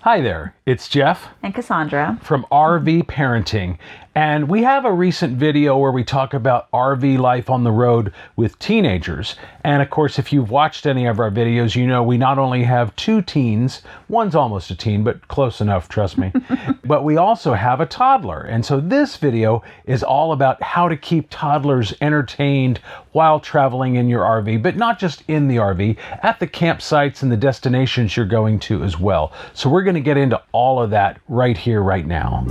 Hi there, it's Jeff and Cassandra from RV Parenting, and we have a recent video where we talk about RV life on the road with teenagers. And of course, if you've watched any of our videos, you know we not only have two teens, one's almost a teen, but close enough, trust me, but we also have a toddler. And so this video is all about how to keep toddlers entertained while traveling in your RV, but not just in the RV, at the campsites and the destinations you're going to as well. So we're going to get into all of that right here, right now.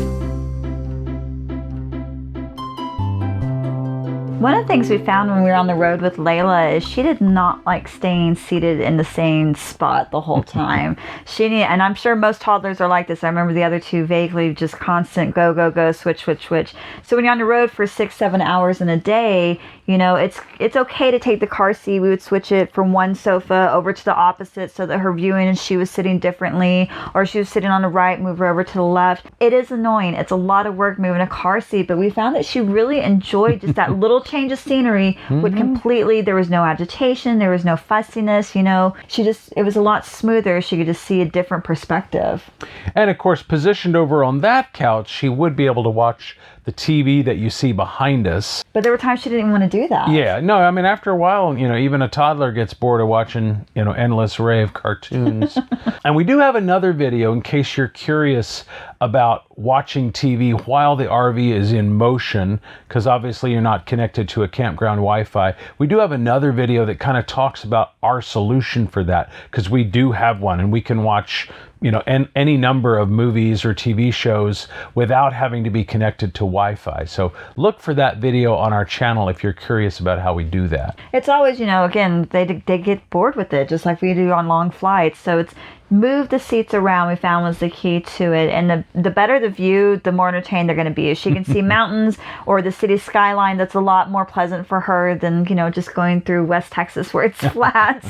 One of the things we found when we were on the road with Layla is she did not like staying seated in the same spot the whole time. And I'm sure most toddlers are like this. I remember the other two vaguely just constant go, go, go, switch, switch, switch. So when you're on the road for 6-7 hours in a day, you know, it's okay to take the car seat. We would switch it from one sofa over to the opposite so that her viewing and she was sitting differently, or she was sitting on the right, move her over to the left. It is annoying. It's a lot of work moving a car seat, but we found that she really enjoyed just that little change of scenery. Would completely, there was no agitation, there was no fussiness, you know, it was a lot smoother. She could just see a different perspective. And of course, positioned over on that couch, she would be able to watch the TV that you see behind us. But there were times she didn't even want to do that. Yeah, no, I mean, after a while, you know, even a toddler gets bored of watching, you know, endless array of cartoons. And we do have another video in case you're curious about watching TV while the RV is in motion, because obviously you're not connected to a campground Wi-Fi. We do have another video that kind of talks about our solution for that, because we do have one, and we can watch, you know, any number of movies or TV shows without having to be connected to Wi-Fi. So look for that video on our channel if you're curious about how we do that. It's always, you know, again, they get bored with it, just like we do on long flights. So it's move the seats around, we found, was the key to it. And the better the view, the more entertained they're going to be. If she can see mountains or the city skyline, that's a lot more pleasant for her than, you know, just going through West Texas where it's flat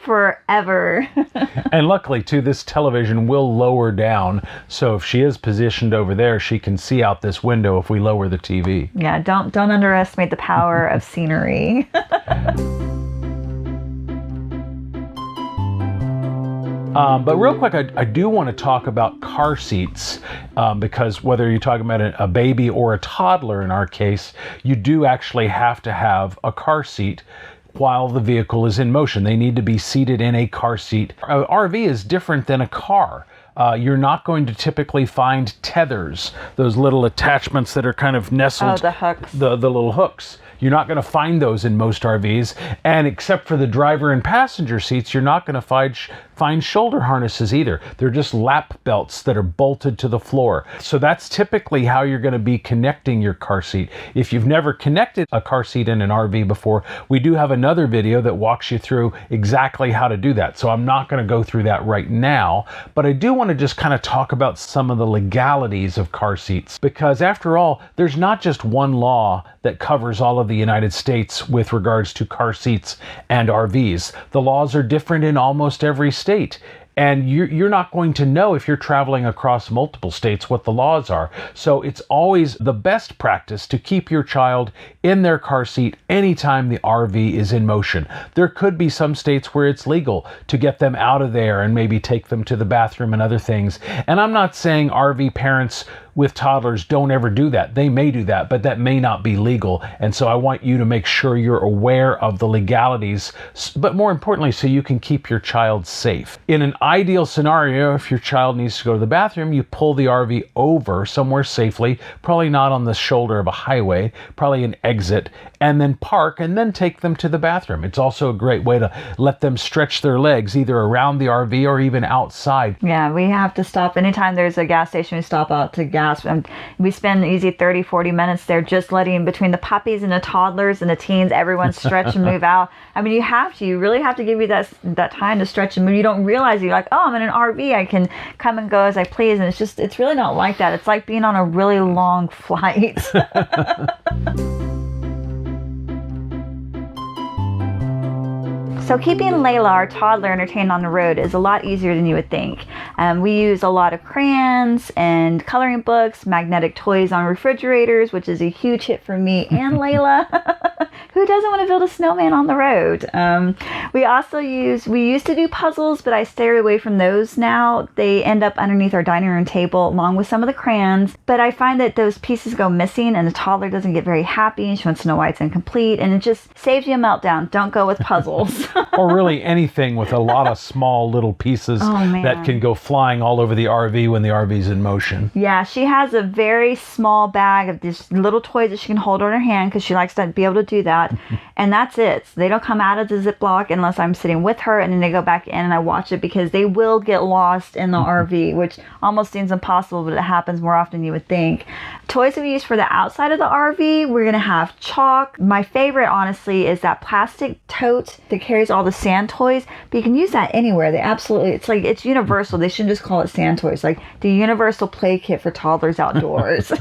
forever. And luckily, too, this television will lower down. So if she is positioned over there, she can see out this window if we lower the TV. Yeah, don't underestimate the power of scenery. But real quick, I do want to talk about car seats, because whether you're talking about a baby or a toddler in our case, you do actually have to have a car seat while the vehicle is in motion. They need to be seated in a car seat. An RV is different than a car. You're not going to typically find tethers, those little attachments that are kind of nestled. Oh, the hooks. The little hooks. You're not going to find those in most RVs. And except for the driver and passenger seats, you're not going to find shoulder harnesses either. They're just lap belts that are bolted to the floor. So that's typically how you're going to be connecting your car seat. If you've never connected a car seat in an RV before, we do have another video that walks you through exactly how to do that. So I'm not going to go through that right now, but I do want to just kind of talk about some of the legalities of car seats, because after all, there's not just one law that covers all of the United States with regards to car seats and RVs. The laws are different in almost every state. And you're not going to know if you're traveling across multiple states what the laws are. So it's always the best practice to keep your child in their car seat anytime the RV is in motion. There could be some states where it's legal to get them out of there and maybe take them to the bathroom and other things. And I'm not saying RV parents with toddlers don't ever do that. They may do that, but that may not be legal. And so I want you to make sure you're aware of the legalities, but more importantly, so you can keep your child safe. In an ideal scenario, if your child needs to go to the bathroom, you pull the RV over somewhere safely, probably not on the shoulder of a highway, probably an exit, and then park and then take them to the bathroom. It's also a great way to let them stretch their legs either around the RV or even outside. Yeah, we have to stop anytime there's a gas station. We stop out to gas. And we spend easy 30-40 minutes there just letting, between the puppies and the toddlers and the teens, everyone stretch and move out. I mean, you really have to give you that time to stretch and move. You don't realize, you're like, oh, I'm in an RV, I can come and go as I please. And it's really not like that. It's like being on a really long flight. So keeping Layla, our toddler, entertained on the road is a lot easier than you would think. We use a lot of crayons and coloring books, magnetic toys on refrigerators, which is a huge hit for me and Layla. Who doesn't want to build a snowman on the road? We used to do puzzles, but I stay away from those now. They end up underneath our dining room table along with some of the crayons. But I find that those pieces go missing and the toddler doesn't get very happy and she wants to know why it's incomplete. And it just saves you a meltdown. Don't go with puzzles. Or really anything with a lot of small little pieces that can go flying all over the RV when the RV's in motion. Yeah, she has a very small bag of these little toys that she can hold on her hand because she likes to be able to do that. And that's it. So they don't come out of the Ziploc unless I'm sitting with her, and then they go back in and I watch it because they will get lost in the RV, which almost seems impossible, but it happens more often than you would think. Toys that we use for the outside of the RV, we're going to have chalk. My favorite, honestly, is that plastic tote that carries all the sand toys, but you can use that anywhere. It's universal. They shouldn't just call it sand toys, like the universal play kit for toddlers outdoors.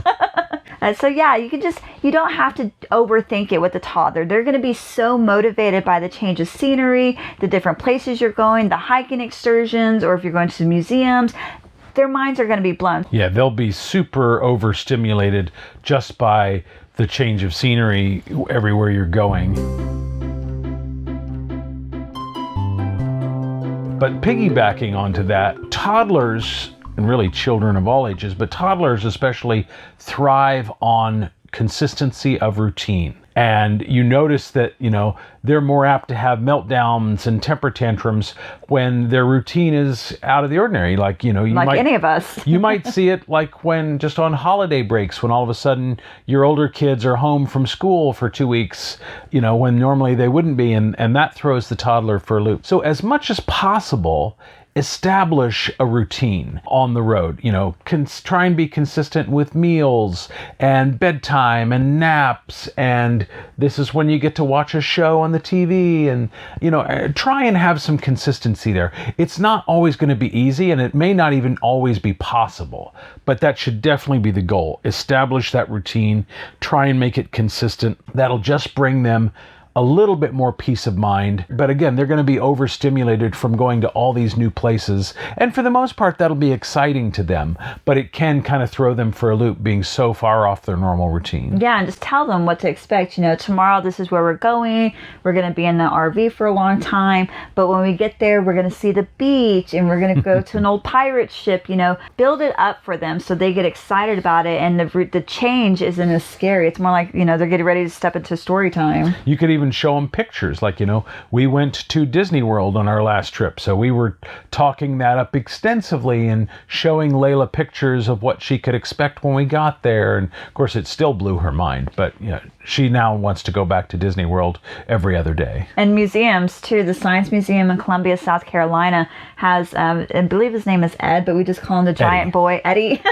So yeah, you don't have to overthink it with the toddler. They're going to be so motivated by the change of scenery, the different places you're going, the hiking excursions, or if you're going to museums. Their minds are going to be blown. Yeah, they'll be super overstimulated just by the change of scenery everywhere you're going. But piggybacking onto that, toddlers, and really children of all ages, but toddlers especially, thrive on consistency of routine. And you notice that, they're more apt to have meltdowns and temper tantrums when their routine is out of the ordinary. Like any of us. You might see it like when just on holiday breaks, when all of a sudden your older kids are home from school for 2 weeks, when normally they wouldn't be. And that throws the toddler for a loop. So as much as possible, establish a routine on the road. Try and be consistent with meals and bedtime and naps, and this is when you get to watch a show on the TV, and try and have some consistency there. It's not always going to be easy, and it may not even always be possible, but that should definitely be the goal. Establish that routine, try and make it consistent. That'll just bring them a little bit more peace of mind. But again, they're going to be overstimulated from going to all these new places. And for the most part, that'll be exciting to them. But it can kind of throw them for a loop being so far off their normal routine. Yeah, and just tell them what to expect. Tomorrow this is where we're going. We're going to be in the RV for a long time. But when we get there, we're going to see the beach and we're going to go to an old pirate ship. Build it up for them so they get excited about it. And the change isn't as scary. It's more like, they're getting ready to step into story time. You could even show them pictures. Like, we went to Disney World on our last trip, so we were talking that up extensively and showing Layla pictures of what she could expect when we got there. And of course, it still blew her mind, but she now wants to go back to Disney World every other day. And museums too. The Science Museum in Columbia, South Carolina has, I believe his name is Ed, but we just call him the Giant Boy, Eddie.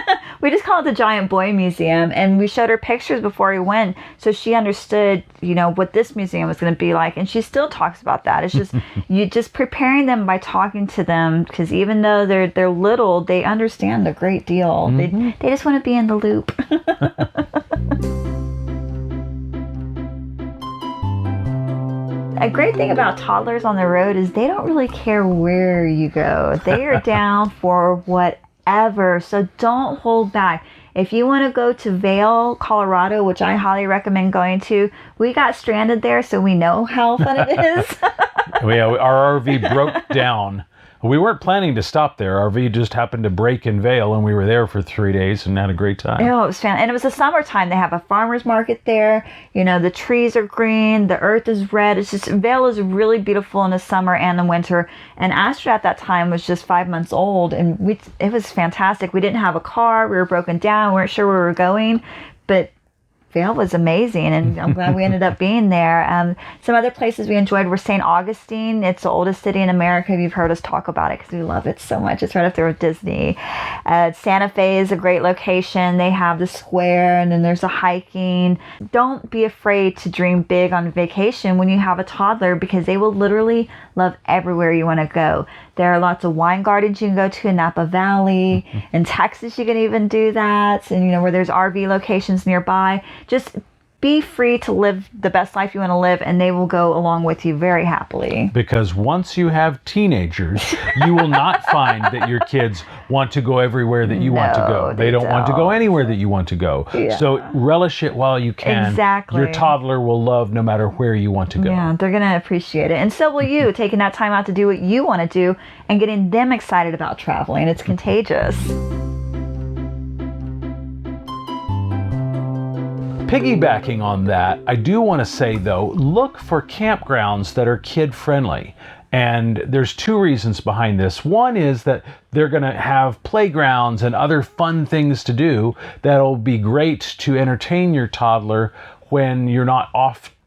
We just call it the Giant Boy Museum, and we showed her pictures before we went, so she understood, what this museum was going to be like, and she still talks about that. It's just you just preparing them by talking to them, because even though they're little, they understand a great deal. Mm-hmm. They just want to be in the loop. A great thing about toddlers on the road is they don't really care where you go. They are down for whatever, so don't hold back. If you want to go to Vail, Colorado, which I highly recommend going to, we got stranded there, so we know how fun it is. Our RV broke down. We weren't planning to stop there. Our RV just happened to break in Vail, and we were there for 3 days and had a great time. Oh, it was fun. And it was the summertime. They have a farmer's market there. The trees are green. The earth is red. Vail is really beautiful in the summer and the winter. And Astrid at that time was just 5 months old, and it was fantastic. We didn't have a car. We were broken down. We weren't sure where we were going, but Vail was amazing, and I'm glad we ended up being there. Some other places we enjoyed were St. Augustine. It's the oldest city in America. You've heard us talk about it because we love it so much. It's right up there with Disney. Santa Fe is a great location. They have the square, and then there's a hiking. Don't be afraid to dream big on vacation when you have a toddler, because they will literally love everywhere you want to go. There are lots of wine gardens you can go to in Napa Valley. In Texas, you can even do that. And, where there's RV locations nearby. Just be free to live the best life you want to live, and they will go along with you very happily. Because once you have teenagers, you will not find that your kids want to go everywhere that you want to go. They don't want to go anywhere that you want to go. Yeah. So relish it while you can. Exactly. Your toddler will love no matter where you want to go. Yeah, they're going to appreciate it. And so will you, taking that time out to do what you want to do and getting them excited about traveling. It's contagious. Piggybacking on that, I do want to say, though, look for campgrounds that are kid-friendly. And there's two reasons behind this. One is that they're going to have playgrounds and other fun things to do that'll be great to entertain your toddler when you're not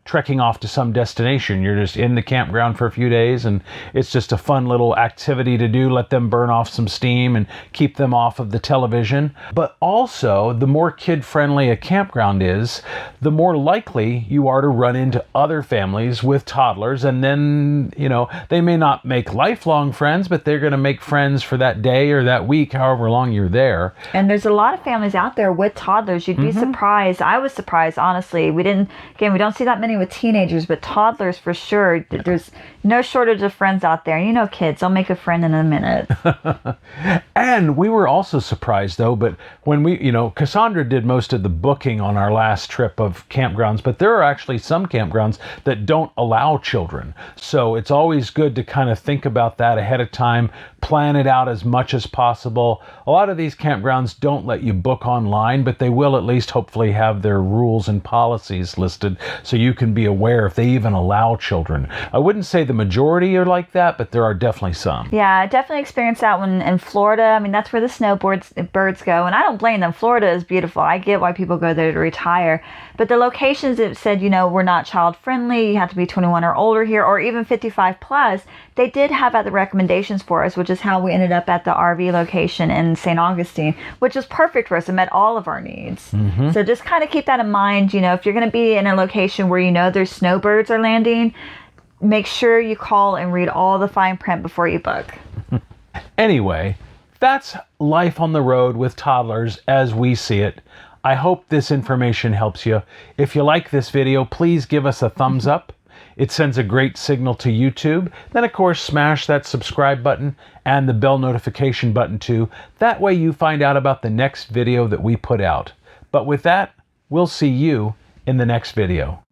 trekking off to some destination. You're just in the campground for a few days, and it's just a fun little activity to do. Let them burn off some steam and keep them off of the television. But also, the more kid-friendly a campground is, the more likely you are to run into other families with toddlers, and then, they may not make lifelong friends, but they're going to make friends for that day or that week, however long you're there. And there's a lot of families out there with toddlers. You'd be surprised. I was surprised, honestly. We don't see that many with teenagers, but toddlers for sure. There's no shortage of friends out there. Kids, they'll make a friend in a minute. And we were also surprised, though, but when Cassandra did most of the booking on our last trip of campgrounds, but there are actually some campgrounds that don't allow children. So it's always good to kind of think about that ahead of time, plan it out as much as possible. A lot of these campgrounds don't let you book online, but they will at least hopefully have their rules and policies listed so you can be aware if they even allow children. I wouldn't say the majority are like that, but there are definitely some. Yeah, I definitely experienced that one in Florida. I mean, that's where the birds go, and I don't blame them. Florida is beautiful. I get why people go there to retire. But the locations that said, we're not child friendly, you have to be 21 or older here, or even 55 plus, they did have other recommendations for us, which is how we ended up at the RV location in St. Augustine, which was perfect for us and met all of our needs. So just kind of keep that in mind. If you're going to be in a location where there's snowbirds are landing, make sure you call and read all the fine print before you book. Anyway, that's life on the road with toddlers as we see it. I hope this information helps you. If you like this video, please give us a thumbs up. It sends a great signal to YouTube. Then, of course, smash that subscribe button and the bell notification button too. That way you find out about the next video that we put out. But with that, we'll see you in the next video.